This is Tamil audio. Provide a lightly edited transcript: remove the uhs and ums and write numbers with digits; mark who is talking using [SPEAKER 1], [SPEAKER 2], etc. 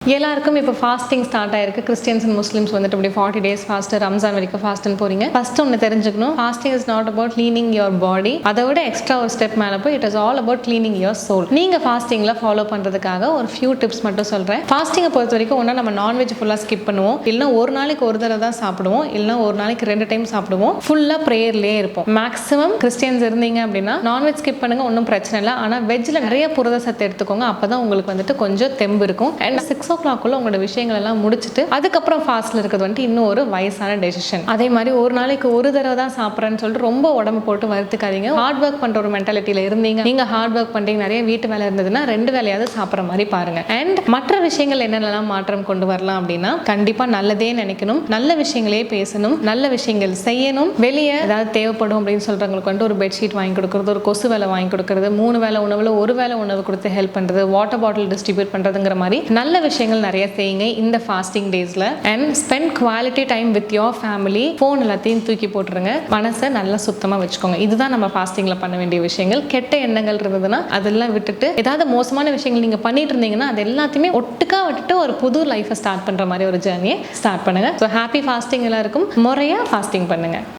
[SPEAKER 1] எல்லாருக்கும் இப்போ ஃபாஸ்டிங் ஸ்டார்ட் ஆயிருக்கு. கிறிஸ்டியன்ஸ் அண்ட் முஸ்லிம்ஸ் வந்துட்டு அப்படி 40 days ஃபாஸ்ட், ரம்ஜான் வரைக்கும் ஃபாஸ்ட்னு போறீங்க. ஃபர்ஸ்ட் ஒன்று தெரிஞ்சுக்கணும், fasting is not about cleaning your body. அதை விட எக்ஸ்ட்ரா ஒரு ஸ்டெப் மேலே போய் it is all about cleaning your soul. நீங்க ஃபாஸ்டிங்ல ஃபாலோ பண்றதுக்காக ஒரு ஃபியூ டிப்ஸ் மட்டும் சொல்றேன். ஃபாஸ்டிங்கை பொறுத்த வரைக்கும் ஒன்றா நம்ம நான்வெஜ் ஃபுல்லாக ஸ்கிப் பண்ணுவோம், இல்லைன்னா ஒரு நாளைக்கு ஒரு தடவை தான் சாப்பிடுவோம், இல்லைன்னா ஒரு நாளைக்கு 2 டைம் சாப்பிடுவோம். ஃபுல்லாக ப்ரேயர்லேயே இருப்போம். மேக்ஸிமம் கிறிஸ்டியன்ஸ் இருந்தீங்க அப்படின்னா நான்வெஜ் ஸ்கிப் பண்ணுங்க, ஒன்றும் பிரச்சனை இல்லை. ஆனால் வெஜ்ல நிறைய புரத சத்து எடுத்துக்கோங்க, அப்பதான் உங்களுக்கு வந்துட்டு கொஞ்சம் தெம்பு இருக்கும். அண்ட் 6 o'clock உங்களோட விஷயங்கள் எல்லாம் முடிச்சுட்டு அதுக்கப்புறம் ஃபாஸ்ட்ல இருக்கிறது வந்துட்டு இன்னும் ஒரு வயசான டெசிஷன். அதே மாதிரி ஒரு நாளைக்கு ஒரு தடவை தான் சாப்பிட்றேன்னு சொல்லிட்டு ரொம்ப உடம்பு போட்டு வருத்துக்காதீங்க. ஹார்ட் ஒர்க் பண்ற ஒரு மென்டாலிட்டியில இருந்தீங்க, நீங்க ஹார்ட் ஒர்க் பண்றீங்க, நிறைய வீட்டு வேலை இருந்ததுன்னா 2 வேலையாவது சாப்பிட்ற மாதிரி பாருங்க. அண்ட் மற்ற விஷயங்கள் என்னென்னலாம் மாற்றம் கொண்டு வரலாம் அப்படின்னா, கண்டிப்பா நல்லதே நினைக்கணும், நல்ல விஷயங்களே பேசணும், நல்ல விஷயங்கள் செய்யணும். வெளியே ஏதாவது தேவைப்படும் அப்படின்னு சொல்றவங்களுக்கு வந்துட்டு ஒரு பெட்ஷீட் வாங்கி கொடுக்கறது, ஒரு கொசு வேலை வாங்கி கொடுக்கறது, 3 வேளை உணவுல 1 வேளை உணவு கொடுத்து ஹெல்ப் பண்றது, வாட்டர் பாட்டில் டிஸ்ட்ரிபியூட் பண்றதுங்கிற மாதிரி நல்ல விஷயங்கள் நிறைய செய்யுங்க இந்த ஃபாஸ்டிங் டேஸ்ல. And spend quality time with your family. Phone எல்லாத்தையும் தூக்கி போட்டுருங்க, மனசை நல்லா சுத்தமா வச்சுக்கோங்க. இதுதான் நம்ம ஃபாஸ்டிங்ல பண்ண வேண்டிய விஷயங்கள். கெட்ட எண்ணங்கள் இருந்ததுன்னா அதெல்லாம் விட்டுட்டு, ஏதாவது மோசமான விஷயங்கள் நீங்க பண்ணிட்டு இருந்தீங்கன்னா அது எல்லாத்தையுமே ஒட்டுக்கா விட்டுட்டு ஒரு புது லைஃபை ஸ்டார்ட் பண்ற மாதிரி ஒரு ஜர்னியை ஸ்டார்ட் பண்ணுங்க. ஸோ ஹாப்பி ஃபாஸ்டிங் எல்லாருக்கும். முறையா ஃபாஸ்டிங் பண்ணுங்க.